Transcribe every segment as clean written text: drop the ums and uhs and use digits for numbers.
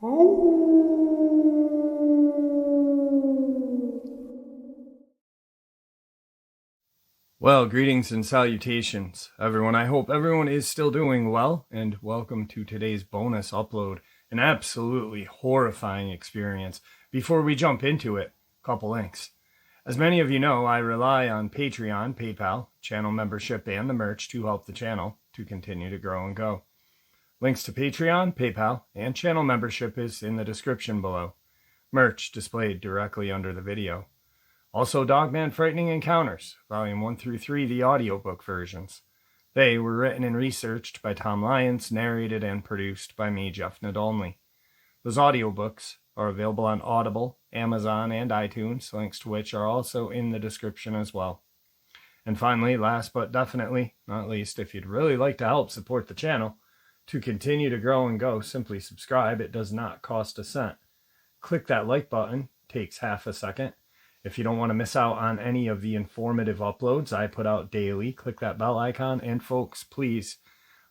Well, greetings and salutations, everyone. I hope everyone is still doing well, and welcome to today's bonus upload. An absolutely horrifying experience. Before we jump into it, a couple links. As many of you know, I rely on Patreon, PayPal, channel membership, and the merch to help the channel to continue to grow and go. Links to Patreon, PayPal, and channel membership is in the description below. Merch displayed directly under the video. Also, Dogman Frightening Encounters, Volume 1 through 3, the audiobook versions. They were written and researched by Tom Lyons, narrated and produced by me, Jeff Nadolny. Those audiobooks are available on Audible, Amazon, and iTunes, links to which are also in the description as well. And finally, last but definitely not least, if you'd really like to help support the channel to continue to grow and go, simply subscribe. It does not cost a cent. Click that like button, takes half a second. If you don't want to miss out on any of the informative uploads I put out daily, click that bell icon. And folks, please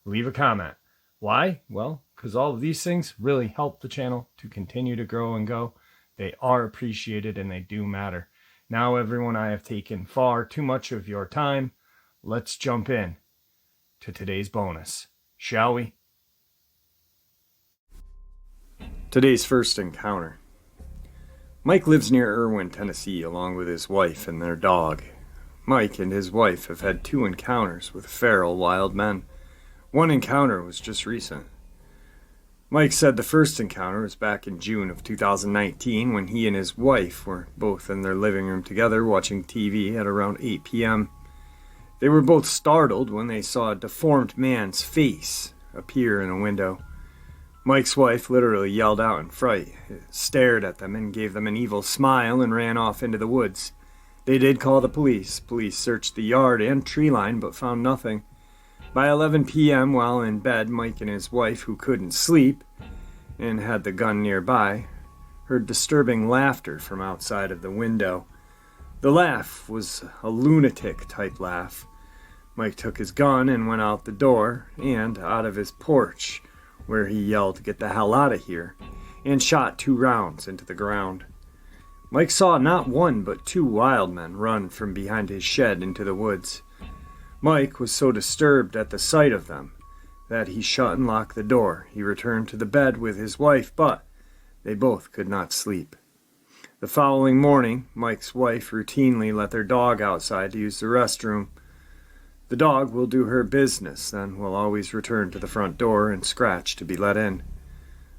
leave a comment. Why? Well, because all of these things really help the channel to continue to grow and go. They are appreciated and they do matter. Now, everyone, I have taken far too much of your time. Let's jump in to today's bonus, shall we? Today's first encounter. Mike lives near Irwin, Tennessee, along with his wife and their dog. Mike and his wife have had 2 encounters with feral wild men. One encounter was just recent. Mike said the first encounter was back in June of 2019 when he and his wife were both in their living room together watching TV at around 8 p.m. They were both startled when they saw a deformed man's face appear in a window. Mike's wife literally yelled out in fright, stared at them, and gave them an evil smile and ran off into the woods. They did call the police. Police searched the yard and tree line but found nothing. By 11 p.m., while in bed, Mike and his wife, who couldn't sleep and had the gun nearby, heard disturbing laughter from outside of the window. The laugh was a lunatic-type laugh. Mike took his gun and went out the door and out of his porch, where he yelled, "Get the hell out of here," and shot 2 rounds into the ground. Mike saw not 1 but 2 wild men run from behind his shed into the woods. Mike was so disturbed at the sight of them that he shut and locked the door. He returned to the bed with his wife, but they both could not sleep. The following morning, Mike's wife routinely let their dog outside to use the restroom. The dog will do her business, then will always return to the front door and scratch to be let in.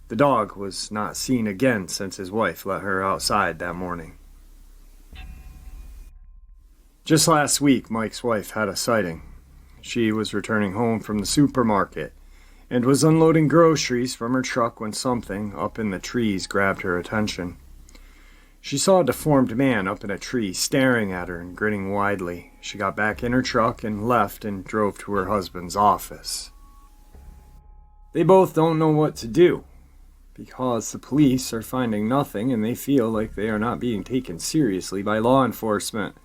The dog was not seen again since his wife let her outside that morning. Just last week, Mike's wife had a sighting. She was returning home from the supermarket and was unloading groceries from her truck when something up in the trees grabbed her attention. She saw a deformed man up in a tree staring at her and grinning widely. She got back in her truck and left and drove to her husband's office. They both don't know what to do because the police are finding nothing and they feel like they are not being taken seriously by law enforcement.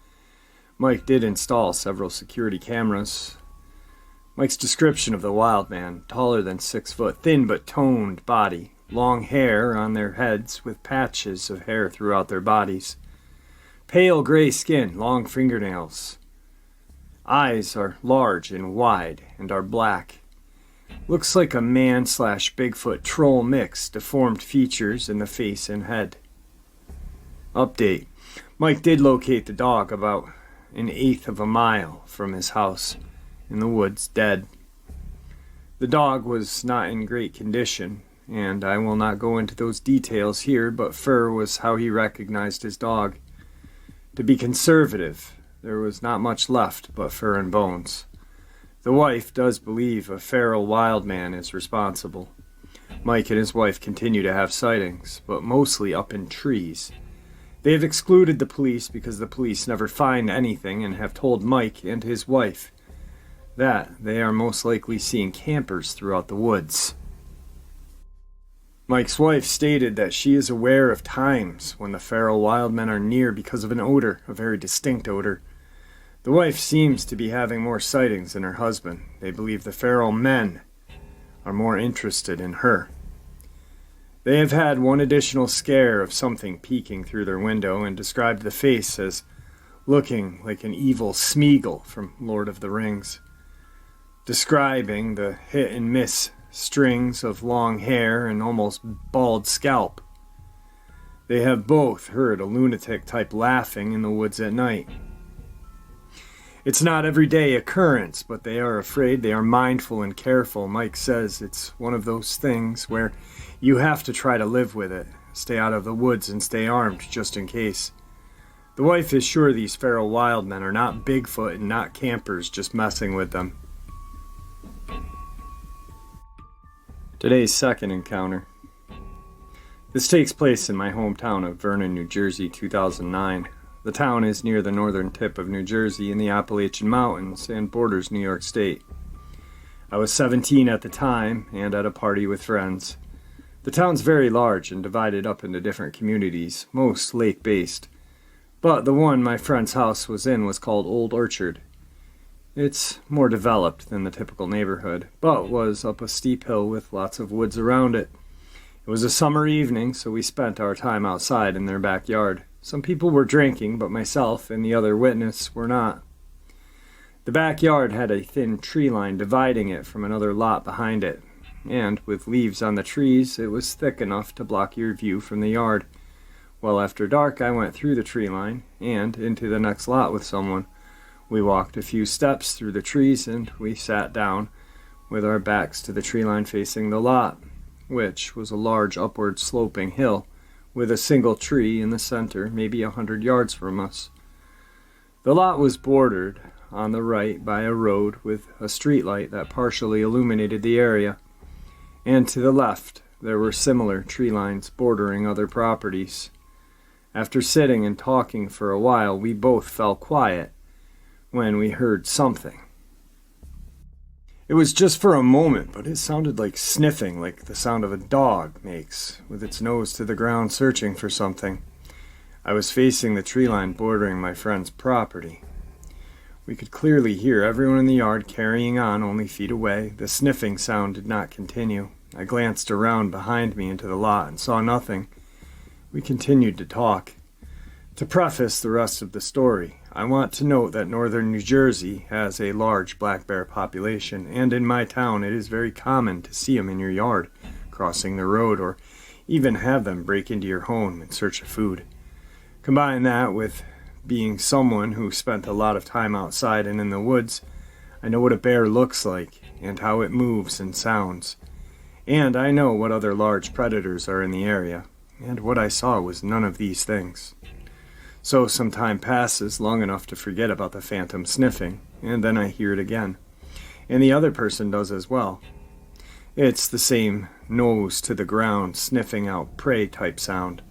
Mike did install several security cameras. Mike's description of the wild man: taller than 6 foot, thin but toned body, long hair on their heads with patches of hair throughout their bodies, pale gray skin, long fingernails. Eyes are large and wide and are black. Looks like a man/Bigfoot troll mix, deformed features in the face and head. Update. Mike did locate the dog about 1/8 of a mile from his house in the woods, dead. The dog was not in great condition, and I will not go into those details here, but fur was how he recognized his dog. To be conservative, there was not much left but fur and bones. The wife does believe a feral wild man is responsible. Mike and his wife continue to have sightings, but mostly up in trees. They have excluded the police because the police never find anything and have told Mike and his wife that they are most likely seeing campers throughout the woods. Mike's wife stated that she is aware of times when the feral wild men are near because of an odor, a very distinct odor. The wife seems to be having more sightings than her husband. They believe the feral men are more interested in her. They have had one additional scare of something peeking through their window and described the face as looking like an evil Smeagol from Lord of the Rings, describing the hit-and-miss strings of long hair and almost bald scalp. They have both heard a lunatic-type laughing in the woods at night. It's not everyday occurrence, but they are afraid, they are mindful and careful. Mike says it's one of those things where you have to try to live with it, stay out of the woods and stay armed just in case. The wife is sure these feral wild men are not Bigfoot and not campers just messing with them. Today's second encounter. This takes place in my hometown of Vernon, New Jersey, 2009. The town is near the northern tip of New Jersey in the Appalachian Mountains and borders New York State. I was 17 at the time and at a party with friends. The town's very large and divided up into different communities, most lake-based. But the one my friend's house was in was called Old Orchard. It's more developed than the typical neighborhood, but was up a steep hill with lots of woods around it. It was a summer evening, so we spent our time outside in their backyard. Some people were drinking, but myself and the other witness were not. The backyard had a thin tree line dividing it from another lot behind it, and with leaves on the trees, it was thick enough to block your view from the yard. Well, after dark, I went through the tree line and into the next lot with someone. We walked a few steps through the trees, and we sat down with our backs to the tree line facing the lot, which was a large upward sloping hill with a single tree in the center, maybe 100 yards from us. The lot was bordered on the right by a road with a street light that partially illuminated the area, and to the left there were similar tree lines bordering other properties. After sitting and talking for a while, we both fell quiet when we heard something. It was just for a moment, but it sounded like sniffing, like the sound of a dog makes, with its nose to the ground searching for something. I was facing the tree line bordering my friend's property. We could clearly hear everyone in the yard carrying on only feet away. The sniffing sound did not continue. I glanced around behind me into the lot and saw nothing. We continued to talk. To preface the rest of the story, I want to note that northern New Jersey has a large black bear population, and in my town it is very common to see them in your yard, crossing the road, or even have them break into your home in search of food. Combine that with being someone who spent a lot of time outside and in the woods, I know what a bear looks like, and how it moves and sounds. And I know what other large predators are in the area, and what I saw was none of these things. So some time passes, long enough to forget about the phantom sniffing, and then I hear it again. And the other person does as well. It's the same nose to the ground, sniffing out prey type sound,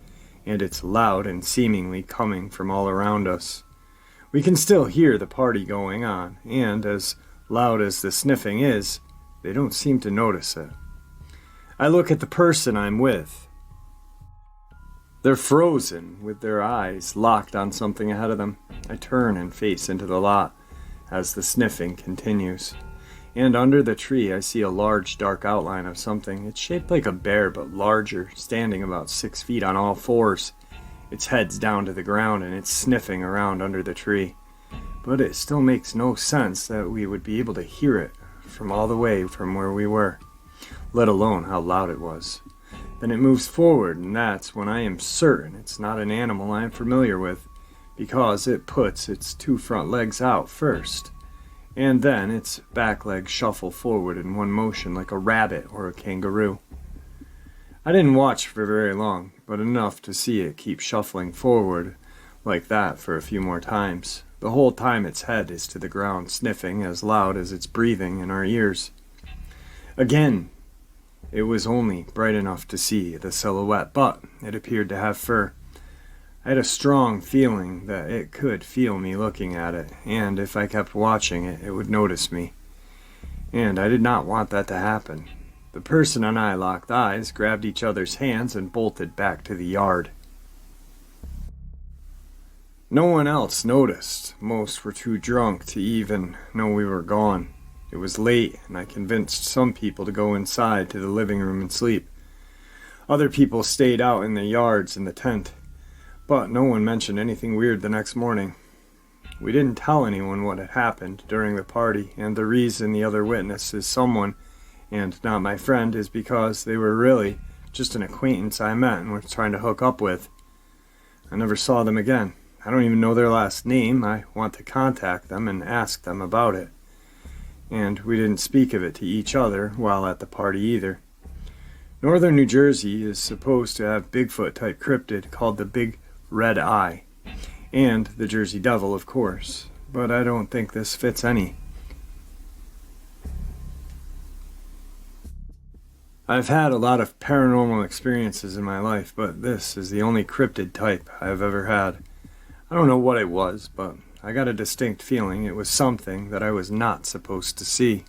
and it's loud and seemingly coming from all around us. We can still hear the party going on, and as loud as the sniffing is, they don't seem to notice it. I look at the person I'm with. They're frozen, with their eyes locked on something ahead of them. I turn and face into the lot as the sniffing continues. And under the tree I see a large dark outline of something. It's shaped like a bear, but larger, standing about 6 feet on all fours. Its head's down to the ground and it's sniffing around under the tree. But it still makes no sense that we would be able to hear it from all the way from where we were, let alone how loud it was. Then it moves forward, and that's when I am certain it's not an animal I am familiar with, because it puts its 2 front legs out first, and then its back legs shuffle forward in one motion like a rabbit or a kangaroo. I didn't watch for very long, but enough to see it keep shuffling forward like that for a few more times. The whole time its head is to the ground, sniffing as loud as it's breathing in our ears. Again, it was only bright enough to see the silhouette, but it appeared to have fur. I had a strong feeling that it could feel me looking at it, and if I kept watching it, it would notice me. And I did not want that to happen. The person and I locked eyes, grabbed each other's hands, and bolted back to the yard. No one else noticed. Most were too drunk to even know we were gone. It was late, and I convinced some people to go inside to the living room and sleep. Other people stayed out in the yards in the tent, but no one mentioned anything weird the next morning. We didn't tell anyone what had happened during the party, and the reason the other witness is someone and not my friend is because they were really just an acquaintance I met and was trying to hook up with. I never saw them again. I don't even know their last name. I want to contact them and ask them about it. And we didn't speak of it to each other while at the party either. Northern New Jersey is supposed to have Bigfoot-type cryptid called the Big Red Eye, and the Jersey Devil, of course, but I don't think this fits any. I've had a lot of paranormal experiences in my life, but this is the only cryptid type I've ever had. I don't know what it was, but I got a distinct feeling it was something that I was not supposed to see.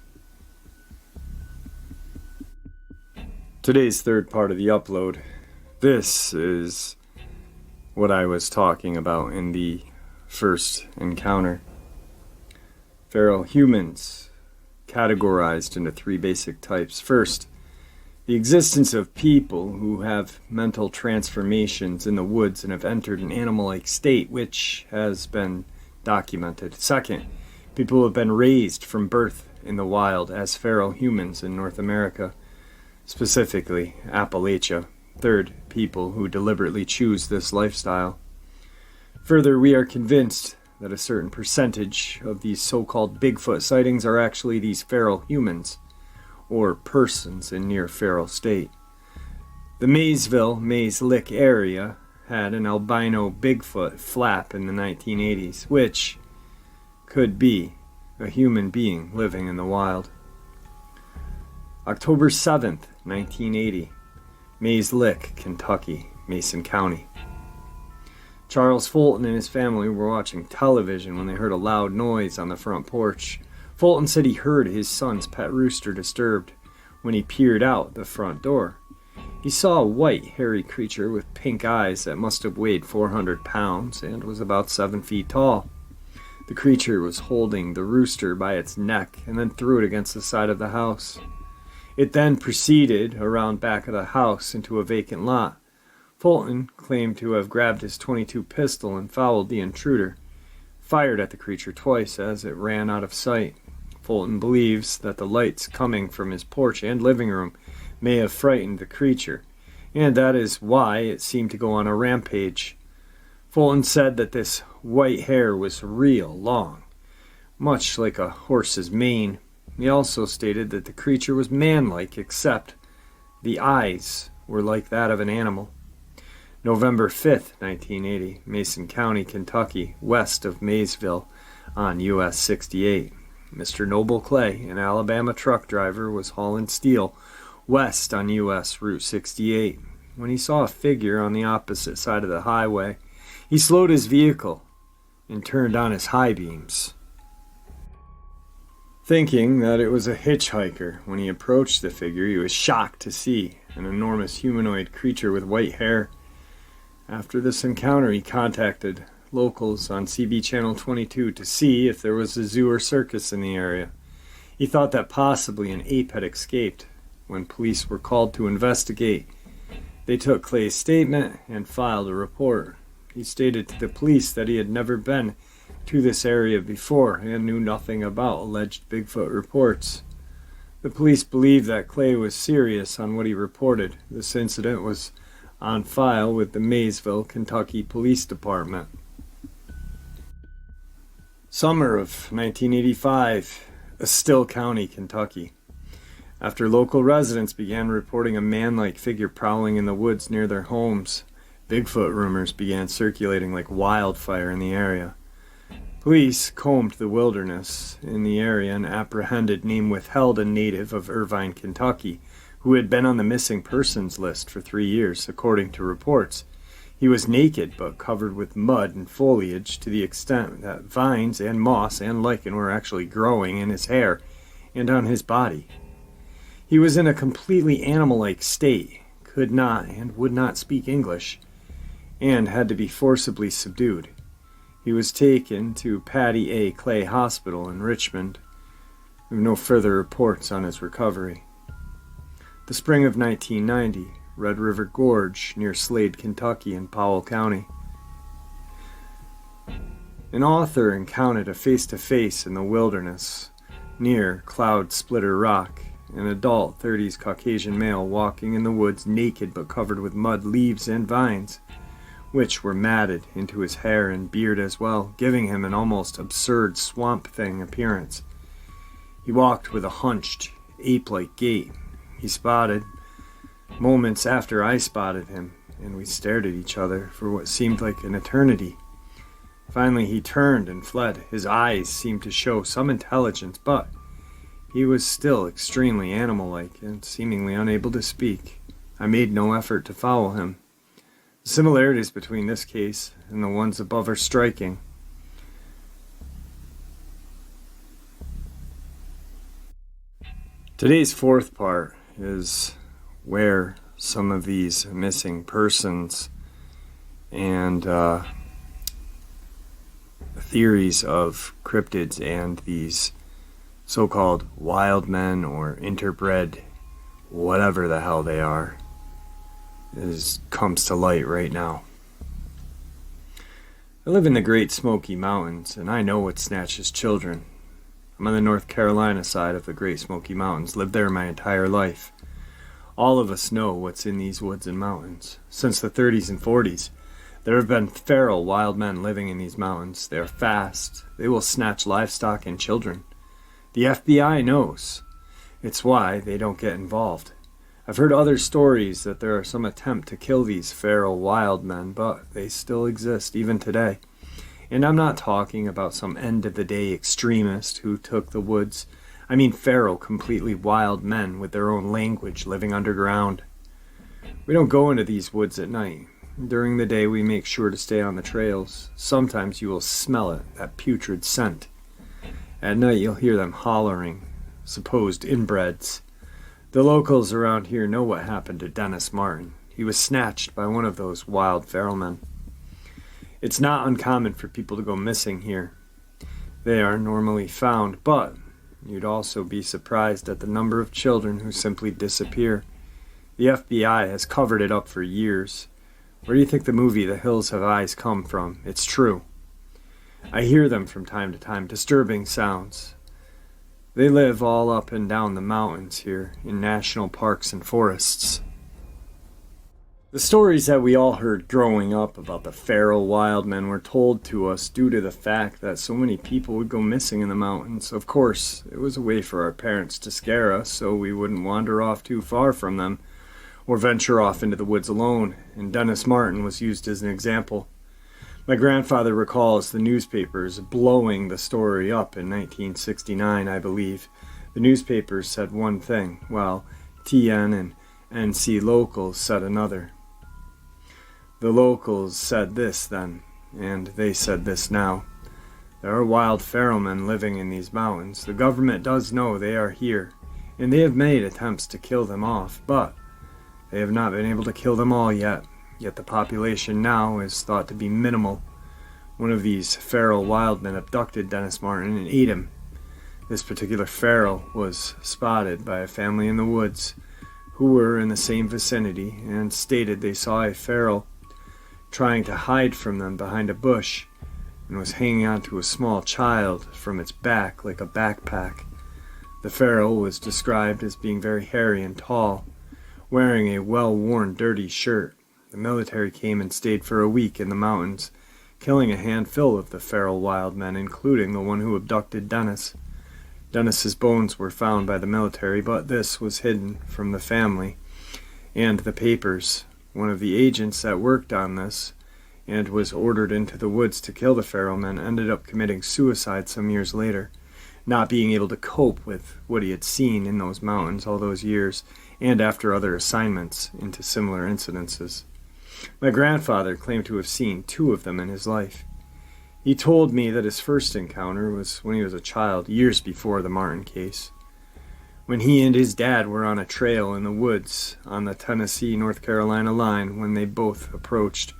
Today's third part of the upload. This is what I was talking about in the first encounter. Feral humans, categorized into three basic types. First, the existence of people who have mental transformations in the woods and have entered an animal-like state, which has been documented. Second, people who have been raised from birth in the wild as feral humans in North America, specifically Appalachia. Third, people who deliberately choose this lifestyle. Further, we are convinced that a certain percentage of these so-called Bigfoot sightings are actually these feral humans, or persons in near feral state. The Mays Lick area had an albino Bigfoot flap in the 1980s, which could be a human being living in the wild. October 7th, 1980, Mays Lick, Kentucky, Mason County. Charles Fulton and his family were watching television when they heard a loud noise on the front porch. Fulton said he heard his son's pet rooster disturbed. When he peered out the front door, he saw a white, hairy creature with pink eyes that must have weighed 400 pounds and was about 7 feet tall. The creature was holding the rooster by its neck and then threw it against the side of the house. It then proceeded around back of the house into a vacant lot. Fulton claimed to have grabbed his .22 pistol and followed the intruder, fired at the creature twice as it ran out of sight. Fulton believes that the lights coming from his porch and living room may have frightened the creature, and that is why it seemed to go on a rampage. Fulton said that this white hair was real long, much like a horse's mane. He also stated that the creature was man-like, except the eyes were like that of an animal. November 5th, 1980, Mason County, Kentucky, west of Maysville on US 68. Mr. Noble Clay, an Alabama truck driver, was hauling steel west on US Route 68. When he saw a figure on the opposite side of the highway, he slowed his vehicle and turned on his high beams, thinking that it was a hitchhiker. When he approached the figure, he was shocked to see an enormous humanoid creature with white hair. After this encounter, he contacted locals on CB Channel 22 to see if there was a zoo or circus in the area. He thought that possibly an ape had escaped. When police were called to investigate, they took Clay's statement and filed a report. He stated to the police that he had never been to this area before and knew nothing about alleged Bigfoot reports. The police believed that Clay was serious on what he reported. This incident was on file with the Maysville, Kentucky Police Department. Summer of 1985, Estill County, Kentucky. After local residents began reporting a man-like figure prowling in the woods near their homes, Bigfoot rumors began circulating like wildfire in the area. Police combed the wilderness in the area and apprehended name withheld a native of Irvine, Kentucky, who had been on the missing persons list for 3 years, according to reports. He was naked but covered with mud and foliage to the extent that vines and moss and lichen were actually growing in his hair and on his body. He was in a completely animal-like state, could not and would not speak English, and had to be forcibly subdued. He was taken to Patty A. Clay Hospital in Richmond. We have no further reports on his recovery. The spring of 1990, Red River Gorge near Slade, Kentucky in Powell County. An author encountered a face-to-face in the wilderness near Cloud Splitter Rock. An adult 30s Caucasian male walking in the woods naked but covered with mud, leaves, and vines, which were matted into his hair and beard as well, giving him an almost absurd swamp thing appearance. He walked with a hunched, ape-like gait. He spotted moments after I spotted him, and we stared at each other for what seemed like an eternity. Finally, he turned and fled. His eyes seemed to show some intelligence, but he was still extremely animal-like and seemingly unable to speak. I made no effort to follow him. The similarities between this case and the ones above are striking. Today's fourth part is where some of these missing persons and theories of cryptids and these so-called wild men or interbred, whatever the hell they are, comes to light right now. I live in the Great Smoky Mountains, and I know what snatches children. I'm on the North Carolina side of the Great Smoky Mountains, lived there my entire life. All of us know what's in these woods and mountains. Since the 30s and 40s, there have been feral wild men living in these mountains. They are fast. They will snatch livestock and children. The FBI knows. It's why they don't get involved. I've heard other stories that there are some attempt to kill these feral wild men, but they still exist even today. And I'm not talking about some end-of-the-day extremist who took the woods. I mean feral, completely wild men with their own language living underground. We don't go into these woods at night. During the day we make sure to stay on the trails. Sometimes you will smell it, that putrid scent. At night you'll hear them hollering, supposed inbreds. The locals around here know what happened to Dennis Martin. He was snatched by one of those wild feral men. It's not uncommon for people to go missing here. They are normally found, but you'd also be surprised at the number of children who simply disappear. The FBI has covered it up for years. Where do you think the movie The Hills Have Eyes come from? It's true. I hear them from time to time, disturbing sounds. They live all up and down the mountains here, in national parks and forests. The stories that we all heard growing up about the feral wild men were told to us due to the fact that so many people would go missing in the mountains. Of course, it was a way for our parents to scare us so we wouldn't wander off too far from them or venture off into the woods alone, and Dennis Martin was used as an example. My grandfather recalls the newspapers blowing the story up in 1969, I believe. The newspapers said one thing, while TN and NC locals said another. The locals said this then, and they said this now. There are wild feral men living in these mountains. The government does know they are here, and they have made attempts to kill them off, but they have not been able to kill them all yet. Yet the population now is thought to be minimal. One of these feral wild men abducted Dennis Martin and ate him. This particular feral was spotted by a family in the woods who were in the same vicinity and stated they saw a feral trying to hide from them behind a bush and was hanging onto a small child from its back like a backpack. The feral was described as being very hairy and tall, wearing a well-worn dirty shirt. The military came and stayed for a week in the mountains, killing a handful of the feral wild men, including the one who abducted Dennis. Dennis's bones were found by the military, but this was hidden from the family and the papers. One of the agents that worked on this and was ordered into the woods to kill the feral men ended up committing suicide some years later, not being able to cope with what he had seen in those mountains all those years and after other assignments into similar incidences. My grandfather claimed to have seen 2 of them in his life. He told me that his first encounter was when he was a child, years before the Martin case, when he and his dad were on a trail in the woods on the Tennessee-North Carolina line when they both approached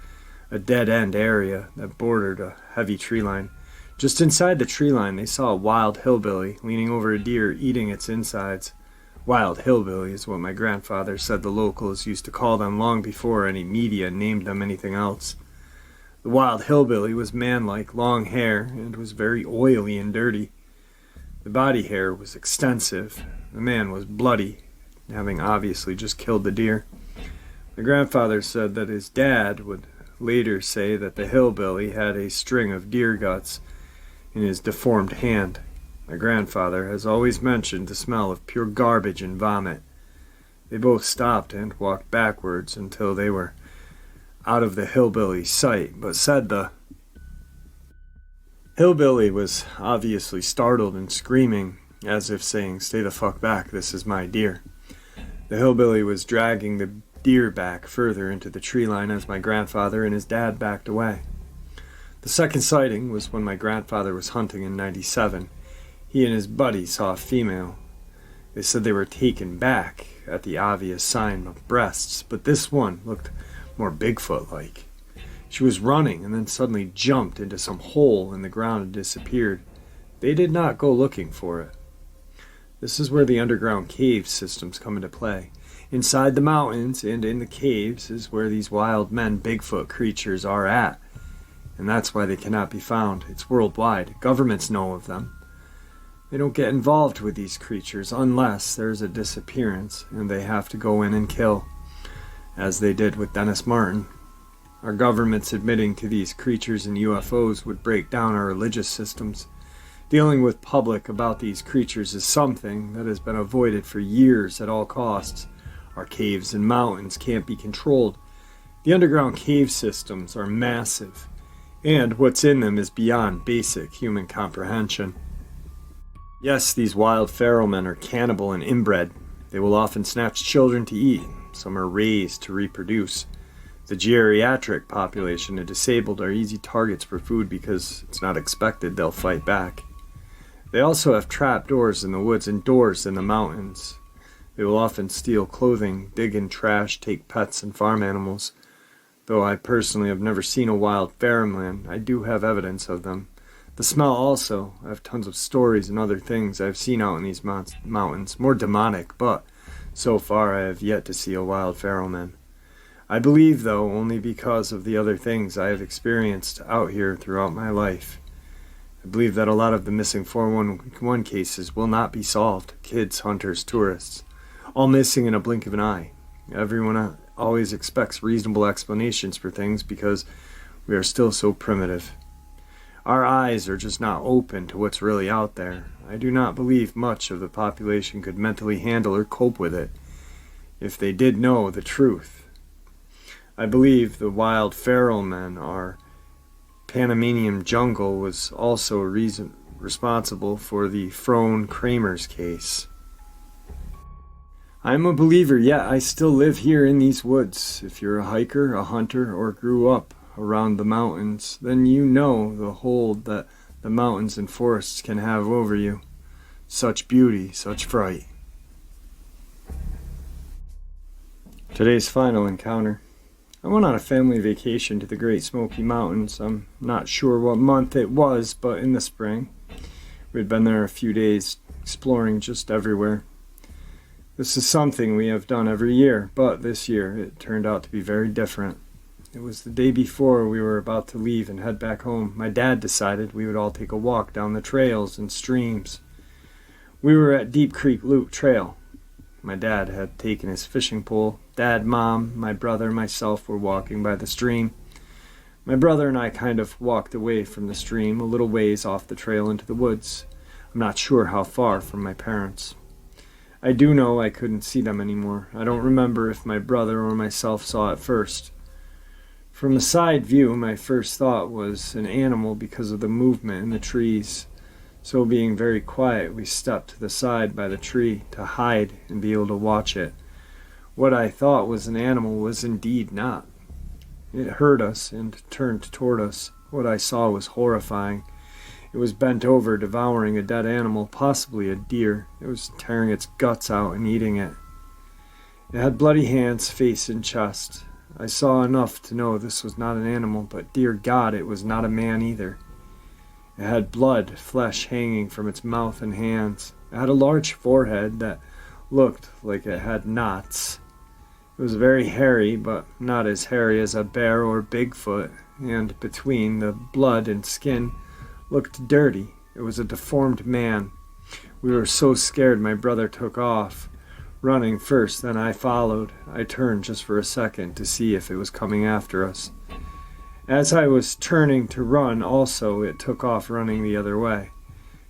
a dead-end area that bordered a heavy tree line. Just inside the tree line, they saw a wild hillbilly leaning over a deer eating its insides. Wild hillbilly is what my grandfather said the locals used to call them long before any media named them anything else. The wild hillbilly was manlike, long hair, and was very oily and dirty. The body hair was extensive. The man was bloody, having obviously just killed the deer. My grandfather said that his dad would later say that the hillbilly had a string of deer guts in his deformed hand. My grandfather has always mentioned the smell of pure garbage and vomit. They both stopped and walked backwards until they were out of the hillbilly's sight, but said the hillbilly was obviously startled and screaming, as if saying, "Stay the fuck back, this is my deer." The hillbilly was dragging the deer back further into the tree line as my grandfather and his dad backed away. The second sighting was when my grandfather was hunting in '97. He and his buddy saw a female. They said they were taken back at the obvious sign of breasts, but this one looked more Bigfoot-like. She was running and then suddenly jumped into some hole in the ground and disappeared. They did not go looking for it. This is where the underground cave systems come into play. Inside the mountains and in the caves is where these wild men Bigfoot creatures are at. And that's why they cannot be found. It's worldwide. Governments know of them. They don't get involved with these creatures unless there's a disappearance and they have to go in and kill, as they did with Dennis Martin. Our governments admitting to these creatures and UFOs would break down our religious systems. Dealing with public about these creatures is something that has been avoided for years at all costs. Our caves and mountains can't be controlled. The underground cave systems are massive, and what's in them is beyond basic human comprehension. Yes, these wild feral men are cannibal and inbred. They will often snatch children to eat. Some are raised to reproduce. The geriatric population and disabled are easy targets for food because it's not expected they'll fight back. They also have trap doors in the woods and doors in the mountains. They will often steal clothing, dig in trash, take pets and farm animals. Though I personally have never seen a wild feral man, I do have evidence of them. The smell also. I have tons of stories and other things I've seen out in these mountains, more demonic, but so far I have yet to see a wild feral man. I believe, though, only because of the other things I have experienced out here throughout my life. I believe that a lot of the missing 411 cases will not be solved. Kids, hunters, tourists, all missing in a blink of an eye. Everyone always expects reasonable explanations for things because we are still so primitive. Our eyes are just not open to what's really out there. I do not believe much of the population could mentally handle or cope with it if they did know the truth. I believe the wild feral men are Panamanian jungle was also responsible for the Frone Kramers case. I am a believer, yet I still live here in these woods. If you're a hiker, a hunter, or grew up around the mountains, then you know the hold that the mountains and forests can have over you. Such beauty, such fright. Today's final encounter. I went on a family vacation to the Great Smoky Mountains. I'm not sure what month it was, but in the spring. We'd been there a few days, exploring just everywhere. This is something we have done every year, but this year it turned out to be very different. It was the day before we were about to leave and head back home. My dad decided we would all take a walk down the trails and streams. We were at Deep Creek Loop Trail. My dad had taken his fishing pole. Dad, Mom, my brother, and myself were walking by the stream. My brother and I kind of walked away from the stream a little ways off the trail into the woods. I'm not sure how far from my parents. I do know I couldn't see them anymore. I don't remember if my brother or myself saw it first. From the side view, my first thought was an animal because of the movement in the trees. So being very quiet, we stepped to the side by the tree to hide and be able to watch it. What I thought was an animal was indeed not. It heard us and turned toward us. What I saw was horrifying. It was bent over, devouring a dead animal, possibly a deer. It was tearing its guts out and eating it. It had bloody hands, face, and chest. I saw enough to know this was not an animal, but dear God, it was not a man either. It had blood, flesh hanging from its mouth and hands. It had a large forehead that looked like it had knots. It was very hairy, but not as hairy as a bear or Bigfoot, and between the blood and skin looked dirty. It was a deformed man. We were so scared my brother took off, running first, then I followed. I turned just for a second to see if it was coming after us. As I was turning to run also, it took off running the other way.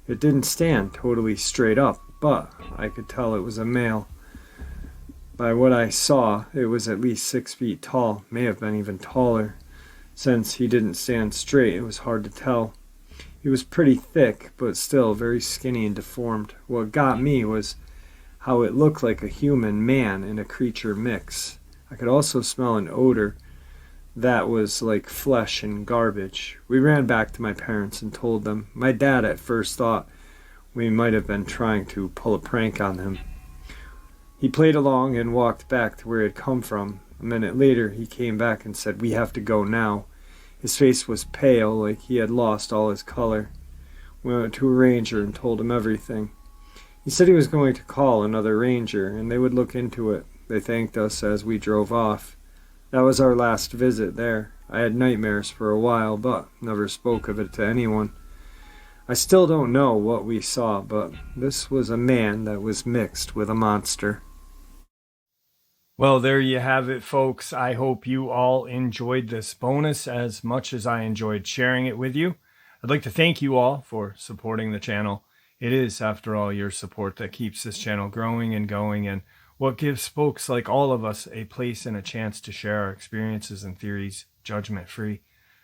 It didn't stand totally straight up, but I could tell it was a male. By what I saw, it was at least 6 feet tall, may have been even taller. Since he didn't stand straight, it was hard to tell. He was pretty thick, but still very skinny and deformed. What got me was how it looked like a human man and a creature mix. I could also smell an odor that was like flesh and garbage. We ran back to my parents and told them. My dad at first thought we might have been trying to pull a prank on him. He played along and walked back to where he had come from. A minute later, he came back and said, "We have to go now." His face was pale, like he had lost all his color. We went to a ranger and told him everything. He said he was going to call another ranger, and they would look into it. They thanked us as we drove off. That was our last visit there. I had nightmares for a while, but never spoke of it to anyone. I still don't know what we saw, but this was a man that was mixed with a monster. Well, there you have it, folks. I hope you all enjoyed this bonus as much as I enjoyed sharing it with you. I'd like to thank you all for supporting the channel. It is, after all, your support that keeps this channel growing and going, and what gives folks like all of us a place and a chance to share our experiences and theories judgment-free.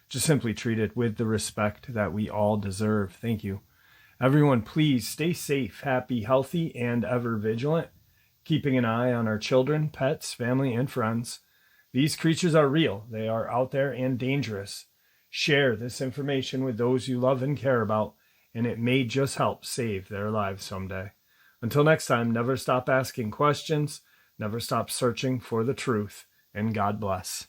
Just simply treat it with the respect that we all deserve. Thank you. Everyone, please stay safe, happy, healthy, and ever vigilant, keeping an eye on our children, pets, family, and friends. These creatures are real. They are out there and dangerous. Share this information with those you love and care about, and it may just help save their lives someday. Until next time, never stop asking questions, never stop searching for the truth, and God bless.